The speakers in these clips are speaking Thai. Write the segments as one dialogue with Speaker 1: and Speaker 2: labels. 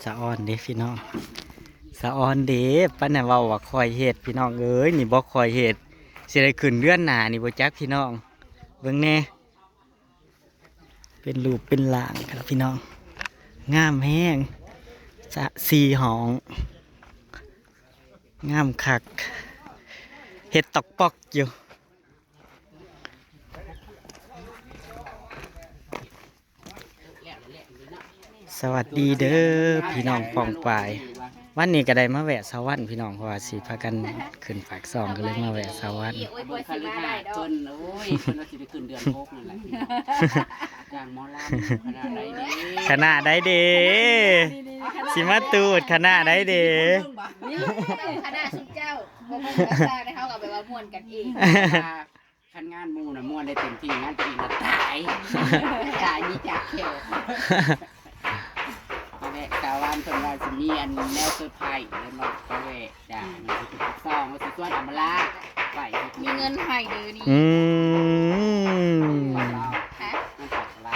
Speaker 1: สะออนเด้พี่น้องสะออนเด้ปานน่ะเว้าว่าคอยเฮ็ดพี่น้องเอ้ยนี่บ่คอยเฮ็ดสิได้ขึ้นเรือนหน้านี่บ่จักพี่น้องเบิ่งแน่เป็นรูปเป็นร่างครับพี่น้องงามแฮงจะ4ห้องงามคักเฮ็ดตอกปอกอยู่สวัสดีเด้อพี่น้องปองปายวันนี้ก็ได้มาแวะสวรรค์พี่น้องเพราะว่าสิพากันขึ้นฝากซองก็เลยมาแวะสวรรค์
Speaker 2: โอ้ยบ่สิมาได้ดอก
Speaker 3: เพิ่นโอ้ยเพิ่นว่าสิไปขึ้นเดือน6นั่นแหละจ้างหมอลำขนาดไหนดี
Speaker 1: คณะได้เด้สิมาตูดคณะได้เด้
Speaker 2: คณะสุเจ้าบ่คงภาษาได้เฮาก็แบบว่าม่วนกันเอง
Speaker 3: คันงานหมู่น่ะม่วนได้เต็มที่งานตัวเองน่ะตายนี่จากแขวแม่กะวานเพิ่นว่าสิมีอันแนวเซอร์ไพรส์แล้วมาก็แวะจ้ามันสิซองว่าสิชวนอำมาลาไปเฮ็ด
Speaker 2: มีเงินให้เด้อนี่
Speaker 1: อืม
Speaker 2: ฮะ
Speaker 3: มันฝากลา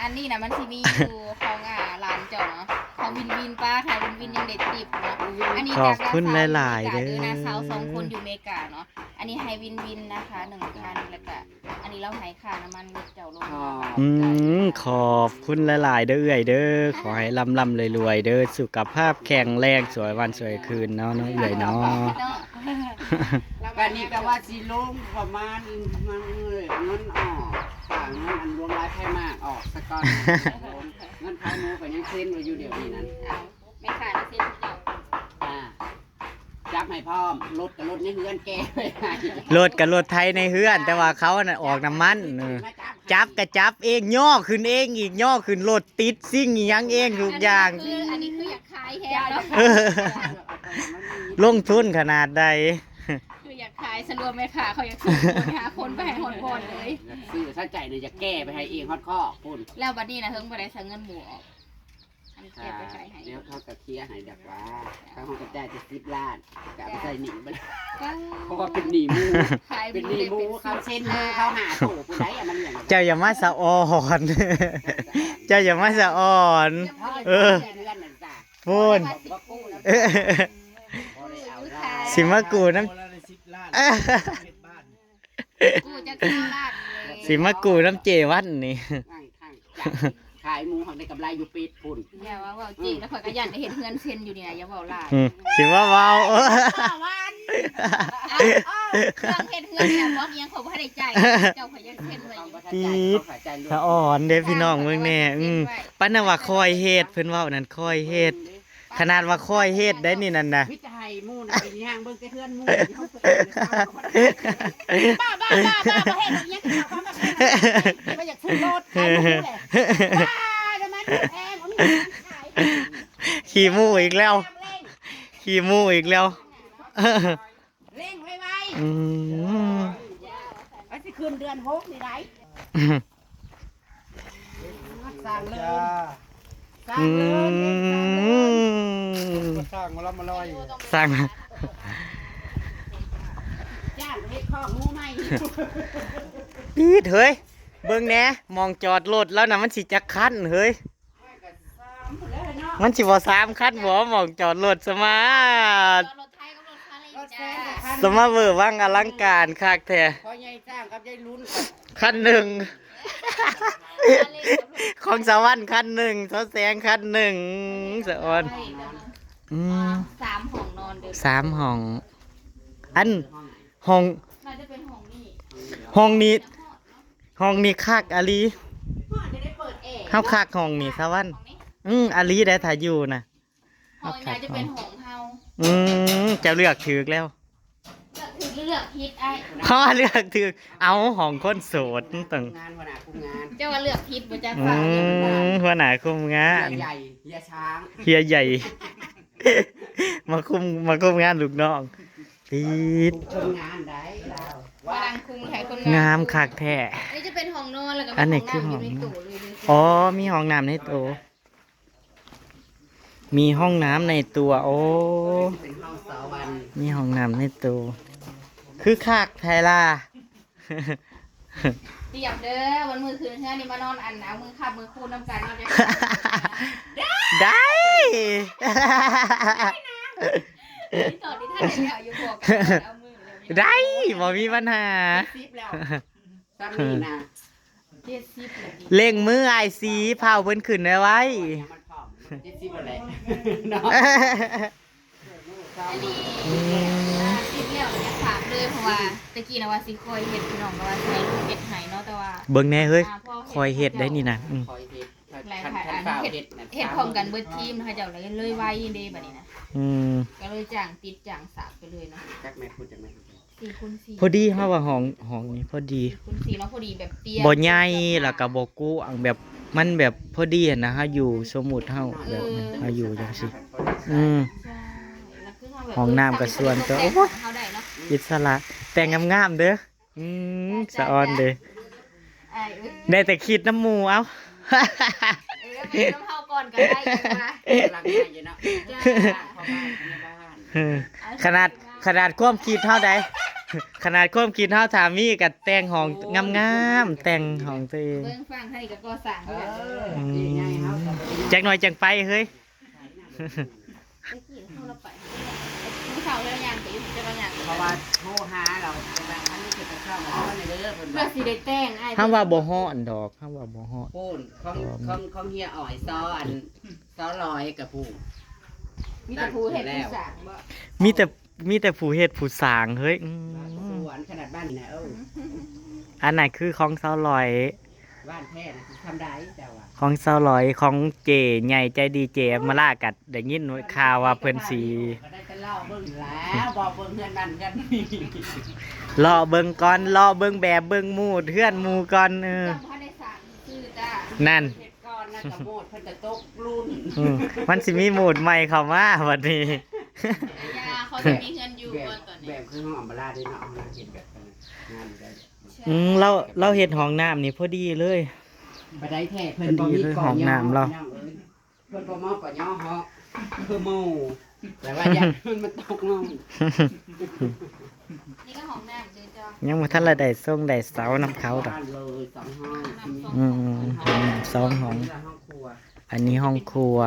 Speaker 2: อันนี้น่ะมันสิมีอยู่ของร้านเจ้าเนาะของวินวินป้าค่ะวินวินยังได้ติปเนาะอันนี้
Speaker 1: ขอบคุณหลายๆเด้อ
Speaker 2: นะสาว2คนอยู่อเมริกาเนาะอันนี้ให้วินวินนะคะ1,000แล้วก็อันนี้เราให้ค่าน้ำมันรถเจ้าลง
Speaker 1: ขอบคุณหลายๆเด้อเอื้อยเด้อขอให้ร่ำๆรวยๆเด้อสุขภาพแข็งแรงสวยวันสวยคืนเนาะเอื้อยเนาะ
Speaker 3: การนี้ก็ว่าสิลงประมาณมันเงินออกฝากเงินอันรวมรายไทยมากออกสกอนเงินไทยหมูก็ยังเซ็นไว้อยู่เดี๋ยวนี้นั้น
Speaker 2: เอาไม่ขาดเส้นเจ้า
Speaker 3: จับให้พร้อมรถกับรถในเฮือนแกไปให้
Speaker 1: รถกับรถไทยในเฮือนแต่ว่าเขาน่ะออกน้ำมันจับก็จับเองย่อขึ้นเองอีกย่อขึ้นรถติดซิ่งอีหยังเองทุกอย่าง
Speaker 2: อันนี้คืออยากขายแฮะเนาะ
Speaker 1: ลงทุนขนาดใด
Speaker 2: คืออยากขายสรวมไหมค่ะเขาอยากซื้อคนหาคนไปให้หดบอลเลย
Speaker 3: ซื้อถ้าใจเนี่ยจะแก้ไปให้เองฮอดข้อพุ่น
Speaker 2: แล้วบัดนี้นะเพิ่งไปได้สั่งเงินหมูออกอันนี้แกไปขายให้
Speaker 3: เดี๋ยวเขากระเทียให้ดักว่าเขาห้องกระจายจะ10 ล้านกับใส่หนีมันเพราะว่าเป็นหนีมู
Speaker 2: ขาย
Speaker 3: เป็นหนีมูเขาเส้นมูเขาหาโถผู้ใดอะมันอย่าง
Speaker 1: เจ้าอย่ามาสะอ่อน เจ้าอย่ามาสะอ่อน เออ
Speaker 3: เดือนนั่นจ้ะ
Speaker 1: พูน
Speaker 3: บ่กู้แล้ว
Speaker 1: เออ
Speaker 3: บ่ได้เอาได้
Speaker 1: สิมากูน้
Speaker 2: กูจะเข้าลาดเลย
Speaker 1: ำสิมากูน้ำเจวันนี่
Speaker 3: ข้างขายหมูของได้กำไรอยู่ปีดพุ่น
Speaker 2: อย่าว่าจริงแล้วข่อยก็ยันได้เห็นเพื่อนเซ็นอยู่นี่นะอย่าเว้าลาด
Speaker 1: สิว่าเบา
Speaker 2: วันเครื่องเฮ็ดเพื่อนเนี่ยบอกยังขอบ่ได้ใจเจ้าข่อยยังเซ็นไว้อยู่
Speaker 1: สะอ่อนเด้พี่น้องเมืองแน่ปั้นน่ะว่าคอยเฮ็ดเพิ่นเว้านั่นคอยเฮ็ดขนาดว่าคอยเฮ็ดได้นี่นั่นน่ะ
Speaker 3: วิจัยหมูนะเป็นย่างเบิ่งแต่เพื่อนหมูเขาเปิดบ้าเฮ็ดอย่างเงี้ยคือความแบบนั้นไม่อยากซื้อรถขายหมูแหละบ้าทำไมแพงเขาไม่ขาย
Speaker 1: ขี่หมูอีกแล้วขี่หมูอีกแล้ว
Speaker 3: เร่งไว
Speaker 1: อืม
Speaker 3: ๆไอ้สิคืนเดือน6นี่ไรสั่งเลยสั่ง
Speaker 1: อื
Speaker 3: เลย
Speaker 1: ม
Speaker 4: สร้างมาแล้วมาลอย
Speaker 1: สั่ง
Speaker 3: จ้างเฮ็ดข้อหมูใหม่
Speaker 1: ปีดเฮ้ยเบิ่งแหน่มองจอดรถแล้วน่ะมันสิจักคันเฮ้ยมันสิบ่3คันบ่มองจอดรถสมาร์ท
Speaker 2: รถไทยกับรถคาร์เลยจ้า
Speaker 1: สมาเวอร์ว่างอลังการคักแท้
Speaker 3: พอใหญ่จ้างกับยายลุ้น
Speaker 1: คันหนึ่ง ของสวรรค์คันหนึ่งทศแสงคันหนึ่งสะออนอืม
Speaker 2: 3ห้องนอนเด้อ
Speaker 1: 3ห้องอันห้อง
Speaker 2: น่าจะเป็นห้องนี้
Speaker 1: ห้องนี้ห้องนี้คักอาลี
Speaker 2: พ่อจะได้เปิดแอร์
Speaker 1: เฮาคักห้องนี้สวรรค์อาลีได้ถ่ายอยู่นะ
Speaker 2: ห้องนี้จะเป็นห้องเฮา
Speaker 1: เจะเลือกถือแล้ว
Speaker 2: เลือกผิดไอ้
Speaker 1: เพราะว่าเลือกถือเอาห้องคนโสดตึง
Speaker 3: งานหัวหน้าคุมงาน
Speaker 2: เจ้าว่าเลือกผิดบ่จ้า
Speaker 1: อื
Speaker 2: ฝากเลือกผิด
Speaker 1: หัวหน้าคุมงาน
Speaker 3: ใหญ่เฮียช้าง
Speaker 1: เฮียใหญ่ มาคุมงานลูกน้องปีด
Speaker 3: คุมงานได้เรา
Speaker 2: กำลังคุมแขกคน
Speaker 1: งามคักแท้
Speaker 2: อันนี้จะเป็นห้องนอนแล้วก็
Speaker 1: อันนี้
Speaker 2: มี
Speaker 1: คือ
Speaker 2: ห้
Speaker 1: ห้
Speaker 2: อ
Speaker 1: อง ง
Speaker 2: น้ำอยู่ในตู้เลย
Speaker 1: อ๋อมีห้องน้ำในตัวมีห้องน้ำในตัว โอ้
Speaker 3: เป็นห้องสาววัน
Speaker 1: มีห้องน้ำในตัวคือคักไทยล่ะ
Speaker 2: เตรียมเด้อวันมือคืนเช้านี่มานอนอันเอามือขับมือคูนน้ำกันเนาะเด้อ
Speaker 1: ได้
Speaker 2: ต่อที่ท่านเดียวอยู่บอกกันเอามือเลย
Speaker 1: ได้บ่มีปัญหา
Speaker 3: ซิปแล้วซ้ำนี่นะ
Speaker 2: 70เลยดิ
Speaker 1: เล่งมือไอายสีเผาเพิ่นขึ้นเอาไว้
Speaker 3: มันผอม70อะไรเนาะ
Speaker 2: อันนี้คิดแล้วอยากถามเลยเพราะว่าตะกี้นะว่าสิคอยเฮ็ดพี่น้องก็ว่าสิให้ลูกเฮ็ดให้เนาะแต่ว่า
Speaker 1: เบิ่งแน่เฮ้ยคอยเฮ็ดได้นี่นะ
Speaker 3: คอยเฮ็ด
Speaker 2: หลาย
Speaker 3: คัน
Speaker 2: ๆอัน
Speaker 3: ฝ่า
Speaker 2: เฮ็ด
Speaker 3: เฮ็ดน่ะ
Speaker 2: เฮ็ดพร้อมกันเบิดทีมนะคะเจ้าเลยไวเด้บัดนี้นะ
Speaker 1: อืม
Speaker 2: ก็เลยจ้างติดจ้างสากไปเลยเนาะ
Speaker 3: จักแม่พูดจักแม่
Speaker 2: 4คูณ4
Speaker 1: พอดีเฮาว่าห้องนี้พอดี
Speaker 2: 4คูณ4เนาะพอดีแบบเตียง
Speaker 1: บ่ใหญ่แล้วก็บ่กู้อังแบบมันแบบพอดีอะนะเฮาอยู่สมมุติเฮาแบบเฮาอยู่จังซี่อืม
Speaker 2: ใช่แล้วคือเฮาแบบ
Speaker 1: ห้องน้ำกับส่วนตัว
Speaker 2: โอ้ยเฮาได้เนาะ
Speaker 1: อิสระแต่งงามๆเด้อสะออนเด้อ
Speaker 2: ไอ้เอ้ย
Speaker 1: ได้แต่คิดน้ำหมูเอ้า
Speaker 2: ไปน้ำเฮาก่อนก็ได้ยังว่า
Speaker 3: หลังง่ายอยู่เนาะ
Speaker 2: จ้า
Speaker 3: เข้าบ้านในบ้าน
Speaker 1: ขนาดความคิดเท่าใด ขนาดความคิดเท่าถามีกับแต่งห้องงามๆแต่งห้องตัวเอง
Speaker 2: เบิ่งฟังให้ก็ก่อสร้าง
Speaker 3: เอ
Speaker 2: คือกัน
Speaker 3: อดีง่ายเฮาก็บ่ได้
Speaker 1: จักหน่อยจังไปเฮ้ย
Speaker 2: ตะกี้เฮาเราไปมื้อเช้าแล้วย่างไปอยู่จะว่าย่าง
Speaker 3: เพราะว่าโทรหาเราบางอันนี้คือจะเข้ามาเอาในเด้อเพิ่น
Speaker 2: เพื่อสิได้แต่งอ้าย
Speaker 1: ห้ามว่าบ่ฮ้อนดอกห้ามว่าบ่ฮ้อน
Speaker 3: พูนของเฮียอ๋อยซ้ออันซ้อลอยกับผู้
Speaker 2: มีแต่ผู้เฮ็ดผู้สร้างบ่
Speaker 1: มีแต่ผู้เฮ็ดผู้สร้างเฮ้ย
Speaker 3: สวนขนาดบ้านนี่นะ
Speaker 1: อันไหนคือของเซาลอย
Speaker 3: บ้านแท้นะทำได้แต่ว่า
Speaker 1: ของเซาลอยของเจใหญ่ใจดีเจมาล่ากัดได้ยินข่าวว่าเพิ่นสิ
Speaker 3: ก็ได้แต่เล่าเบิ่งแล้วบอกเบิ่งเพื่อนบ้านกัน
Speaker 1: รอเบิ่งก่อนรอเบิ่งแบบเบิ่งหมู่เพื่อนหมู่ก่อน
Speaker 2: จำบ่ได้สร้างชื่อจ้า
Speaker 1: นั่น
Speaker 3: เฮ็ดก่อนนะกระโมดเพิ่นจะตกรุ่น
Speaker 1: มันสิมีหมูดใหม่เข้ามาวันนี้
Speaker 2: ยาเขาจะมีเงินอยู่
Speaker 3: แบบ
Speaker 2: ก่อนตอน
Speaker 3: แบ
Speaker 2: นี้
Speaker 3: บคือห้องอัมบาลาด้วยเนาะเอามาเฮ็ดแบบนั้นงานได้
Speaker 1: เราเฮ็ดห้องน้ำนี่พอดีเลย
Speaker 3: บ่ได้แท้เพิ่นบ่มีก่อนเพิ่นบ่เมาก่อนย่อเฮาคือเมาแต่ว่าอย่างมันตกลง
Speaker 2: นี่ก็ห้องน้ำเด้อจ้า
Speaker 1: ยังบ่ทันละได้ส่งได้เสาน้ำเขาดอก
Speaker 3: บ้านเลย2ห้อง
Speaker 1: อืมสองห้อง
Speaker 3: ห้องครัว
Speaker 1: อันนี้ห้องครัว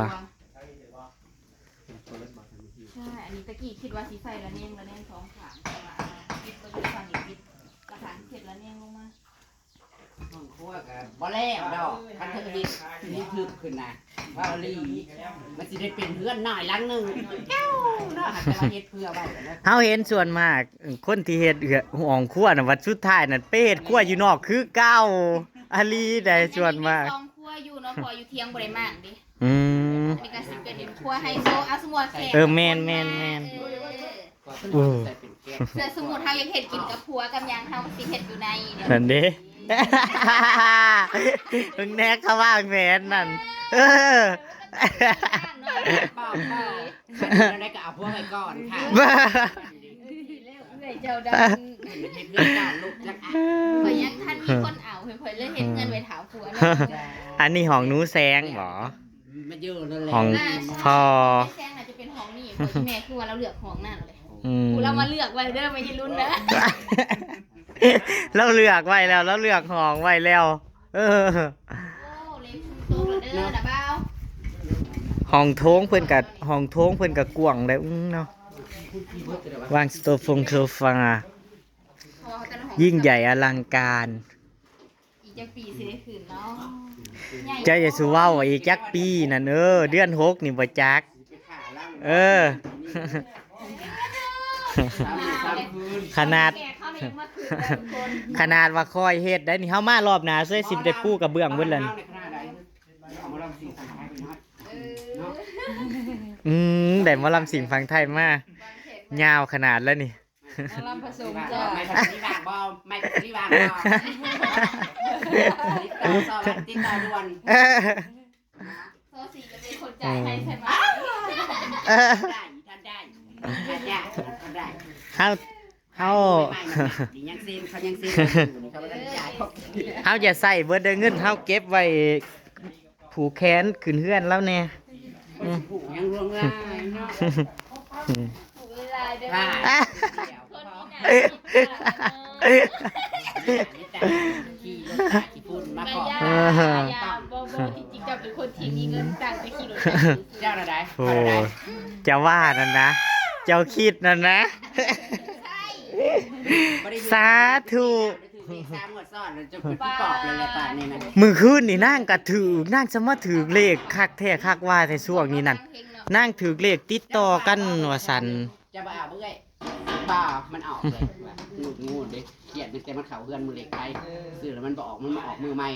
Speaker 2: ใช่ อันนี้ตะกี้คิดว่าสีใส่ละเน่งสองขางแต่ว่าปิดก็คือฝั่งนี้ปิดกระถางเสร็จละเน่งลงมา
Speaker 3: ห้องครัวก็บ่แล้วดอกคันเทอร์ดินี่ทึบขึ้นนะว่าลีมันสิได้เป็นเพื่อนหน่อยหลังหนึงแก้วเนาะหาแต่ว่าเฮ็ดเพื่อไว้นะ
Speaker 1: เฮาเห็นส่วนมากคนที่เฮ็ดห้องครัวน่ะวัดสุดท้ายน่ะไปเฮ็ดครัวอยู่นอกคือเก่าอาลีได้ส่วนมาก
Speaker 2: ซองครัวอยู่เนาะพออยู่เที่ยงบ่ได้มากดิ
Speaker 1: อืม
Speaker 2: อันนี้ก็สิเป็นครัวไฮโซเอาสมมุติแขก
Speaker 1: แม่น
Speaker 3: ก็ใส่เป็นแก้ว
Speaker 2: แต่สมมุติเฮาอยากเฮ็ดกินกับผัวกับหยังเฮาสิเฮ็ดอยู่ในเนี่ย
Speaker 1: นั่นเด้ เพิ่งแนกเขาว่าแม่นนั่นเออ
Speaker 3: ป้าได้ก็เอาพวกไว้ก่อนค่ะ
Speaker 1: บ้า
Speaker 2: เจ้าดัง
Speaker 3: เฮ็ดเรื่องการลูกจักอ่ะ
Speaker 2: ข่อยยังทันมีคนเอาเพิ่นเลยเฮ็ดเงินไว้ถามผัวเนาะ
Speaker 1: อันนี้ห้องหนูแสงบ่
Speaker 3: มาเยอะนั่นแหละ
Speaker 1: ห้อง พอ
Speaker 2: แซงน่ะจะเป็นห้องนี่ข่อยแม่คือว่าเราเลือกห้องนั่นเลย
Speaker 1: อืม
Speaker 2: กูเรามาเลือกไว้เด้อไม่ใช่รุ่นนะ
Speaker 1: เราเลือกไว้แล้วเราเลือกห้องไว้แล้ว เออ
Speaker 2: โอ้เล็กโตแล้วเด้อนะบ้าว
Speaker 1: ห้องโถงเพิ่นกับห้องโถงเพิ่นกับกว้างได้เนาะวางสโตฟงโซฟายิ่งใหญ่อลังการ
Speaker 2: อีกจักปีสิได้คืนเนาะ
Speaker 1: เจ้าอย่าสิเว้าว่าอีกจักปีนั่นเดือน6นี่บ่จัก เออ ขนาด
Speaker 2: แก่เข้าในเมื่อคืนแล้วทุกคน
Speaker 1: ขนาดว่าคอยเฮ็ดได้นี่เฮามารอบหน้าช่วยสิได้ปูกระเบื้องเบิดแล้วนี่ ได้หมอลำสิงฟังไทยมายาวขนาดแล้วนี่
Speaker 2: ลำผสมจ้ะ
Speaker 3: ไม่ผลิบางบอไม่ผลิบางบอติดต่อด่วน
Speaker 2: โซสีจะเป็นคนจ่ายให้ใช่ไหม
Speaker 3: ได้ทำได้
Speaker 1: เฮา
Speaker 3: ยังเซ็นเขายังเซ็นเขาไม่ได้จ่าย
Speaker 1: เฮาจะใส่เบิดเด้อเงินเฮาเก็บไว้ผูกแขนขึ้นเฮือนแล้วแน่
Speaker 3: ผูกยังรวมลายเนาะ
Speaker 2: ถูกเวลาเด้อ
Speaker 3: ว่า
Speaker 2: คนนี้นะ
Speaker 3: ขี่รถขี่ฝุ่นมา
Speaker 2: ไม่
Speaker 3: ก่อน
Speaker 2: ยากอย่าบ่ จริงๆจะเป็นคนที่มีเงินต่างไปขี่รถ
Speaker 3: เจ้าอะไร
Speaker 1: โอ้จะว่านั่นนะ เจ้าคิดนั่นนะ สาธุ
Speaker 3: ถือเลข3งวดซ้อนแล้วจะเป็นพี่ปอบเลยแหละป่านนี้นะ
Speaker 1: มือคืนนี่นั่งกะถือนั่งสมาถือเลขคักแท้คักว่าแต่ช่วงนี้นั่นนั่งถือเลขติดต่อกันว่าสัน
Speaker 3: จะบ่เอาเบื่อยบ่ามันออกเลยงูดิเขียดแต่มันเข่าเฮือนมือเหล็กไปซื้อแล้วมันบ่ออกมันมาออกมือใหม่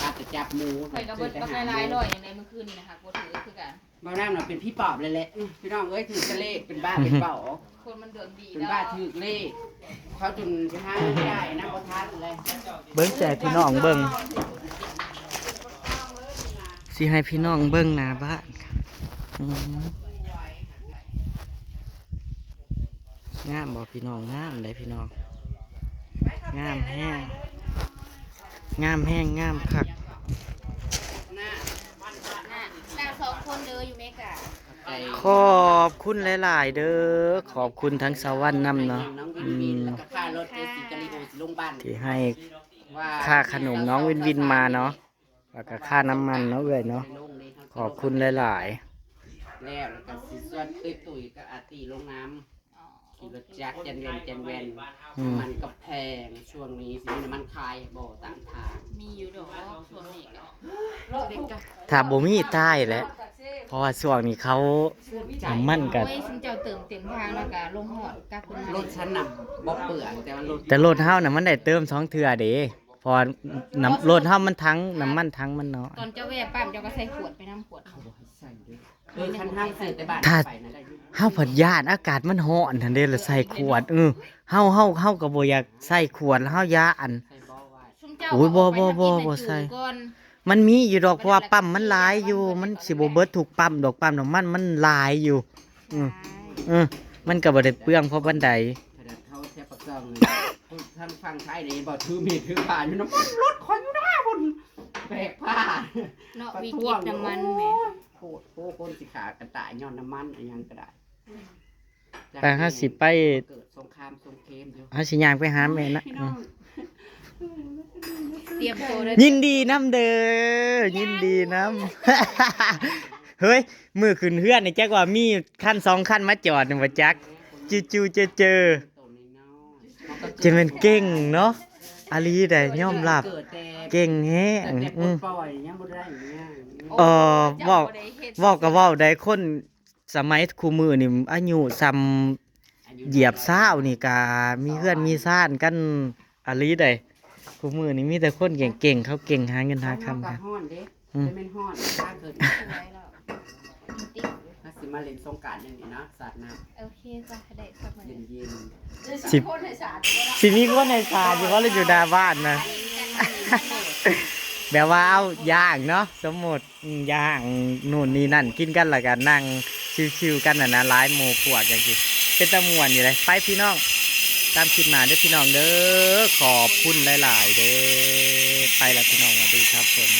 Speaker 3: การจะจับหมู
Speaker 2: ข่อยกับเบิดกับลายๆร้อยอย่างในเมื่อคืนนี่นะคะกูถือคือกัน
Speaker 3: บ่น้ำน่ะเป็นพี่ปอบเลยแหละพี่น้องเอ้ยถือจะเลขเป็นบ้าเป็นเบา
Speaker 2: คนมันเดือดดี
Speaker 3: เป็นบ้าถือเลขเขาจนไปหาเงินไม่ได้นะบ่ทันเลย
Speaker 1: เบิ้งใจพี่น้องเบิ้งสิให้พี่น้องเบิ้งหน้าบ้านอืมงามบ่พี่น้องงามเลยพี่น้องงามแห้งงามแห้งงามคัก
Speaker 2: หน้า2คนเด้ออยู่เมกา
Speaker 1: ขอบคุณหลาย ๆ เด้อขอบคุณทั้งสวรรค์นำเนาะ
Speaker 3: น้องวินวินแล้วก็ค่ารถไปสีกะลิโอสิลงบ้าน
Speaker 1: ที่ให้
Speaker 3: ว่า
Speaker 1: ค่าขนมน้องวินวินมาเนาะแล้วก็ค่าน้ำมันเนาะเอ้ยเนาะขอบคุณหลาย
Speaker 3: แล้วก็สิส่วนตุ้ยก็อาตีลงน้ำขี่รถจักรเจนเวนมันก็แพงช่วงนี้สิมันคายบ่ต่างทาง
Speaker 2: มีอยู่ดอกส่วนนี้ก็
Speaker 1: ๆถ้าบ่มีใต้แหล้วเพราะว่าช่วงนี้เขาน้ำมันกัน
Speaker 2: โอ้ยฉันเจ้าเติมเต็มทางแล้วก็ลงหอดกลับขึ้นมาร
Speaker 3: ถฉันน่ะบ่เปื่อยแต่ว่ารถ
Speaker 1: แต่รถเฮาน่ะมันได้เติม2เทื่อเด้เพอน้ำรถเฮามันทั้งน้ำมันทั้งมันเนาะ
Speaker 2: ตอนเจ้าแว่ปั๊มเจ้าก็ใส่ขวดไปน้ำขวด
Speaker 3: เขาบ่ให้ใส่ด้วยฉันห้ามใส่แต่บ้านไปนะได้อยู่
Speaker 1: เฮาผัดญาติอากาศมันร้อนทันเด้แล้วใส่ขวดเฮาก็บ่อยากใส่ขวดแล้วเฮายาอัน
Speaker 3: ใส่บ่ว่า
Speaker 2: ชุ่มเจ้า
Speaker 1: โอ้ยบ่
Speaker 2: เอาไป
Speaker 1: บ่ใส่
Speaker 2: ทำกินก่อน
Speaker 1: มันมีอยู่ดอกเพราะว่าปั๊มมันหลายอยู่มันสิบ่เบิดทุกปั๊มดอกปั๊มน้ำมันมันหลายอยู่มันก็บ่ได้เปลืองเพราะบันได
Speaker 3: ขนาดเขาแทบประกองเลยท่านฟังไทยนี่บ่ถือมีดถือผ้าอยู่น้ำมันรถคอยอยู่หน้าบนแบกผ้า
Speaker 2: เนาะวิกฤตน้ำมันแหม
Speaker 3: โคตรโคคนสิขากระต่ายย้อนน้ำมันอะไรยังก็ได้
Speaker 1: แต่เฮาสิไป
Speaker 3: เกิดสงครามสงเคมอยู่
Speaker 1: เฮาสิย่างไปหาแม่นะ
Speaker 3: พี่น้อง
Speaker 2: เตรียมตัวเลย
Speaker 1: ยินดีน้ำเด้อยินดีน้ำ เฮ้ยมือขึ้นเฮือนนี่จักว่ามีคัน2คันมาจอดนี่บ่จักจู่ๆเจอ
Speaker 3: ตัวน้อยๆ
Speaker 1: จะเป็นเก่งเนาะอาลีได้ยอมรับ
Speaker 3: เกิดแต่
Speaker 1: เก่งแฮง
Speaker 3: แต่ปลดปล่อยยังบ่ได้อย่างเงี้ย
Speaker 1: เว้าก็เว้าได้คนสมัยคู่มือนี่อายุซ้ำเหยียบเช้านี่ก็มีเพื่อนมีซ่านกันอาลีได้คู่มือนี่มีแต่คนเก่งๆเขาเก่งหาเงินหาคำ
Speaker 3: กั
Speaker 1: ค่ะ
Speaker 3: บฮ้อนเด้ไม่แม่นฮ้อนถ้าเกิด
Speaker 2: สวยแล้วติ๊ก
Speaker 3: ถ้าสิมาเล่นสงกรานต์อย่างนี้นะสาดน้
Speaker 2: โอเคจ้ะได้สักหน่อย
Speaker 3: ำเย็น
Speaker 1: สิสิมีคนในศาลอยู่เขาเลยอยู่หน้าบ้านนะ แบบว่าเอาย่างเนาะสมมติย่างนู่นนี่นั่นกินกันแล้วกันนั่งชิวๆกันนะหลายหมู่พวกอย่างที่เป็นตะมวนอยู่เลยไปพี่น้องตามคลิปมาเด้อพี่น้องเด้อขอบคุณหลายๆเด้อไปแล้วพี่น้องสวัสดีครับผม